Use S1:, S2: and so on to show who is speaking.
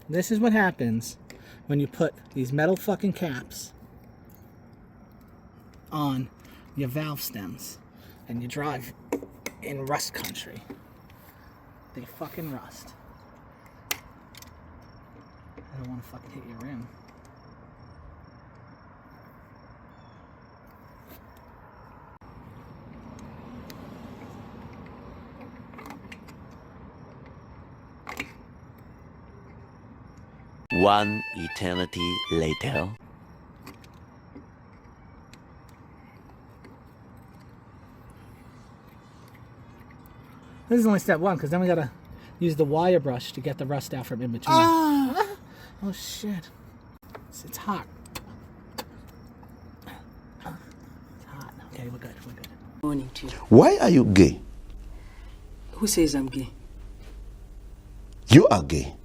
S1: This is what happens when you put these metal fucking caps on your valve stems and you drive in rust country. They fucking rust. I don't want to fucking hit your rim.
S2: One eternity later.
S1: This is only step one, because then we gotta use the wire brush to get the rust out from in between. Oh shit. It's hot. It's hot. Okay, we're good. We're good.
S3: Morning to you.
S4: Why are you gay?
S3: Who says I'm gay?
S4: You are gay.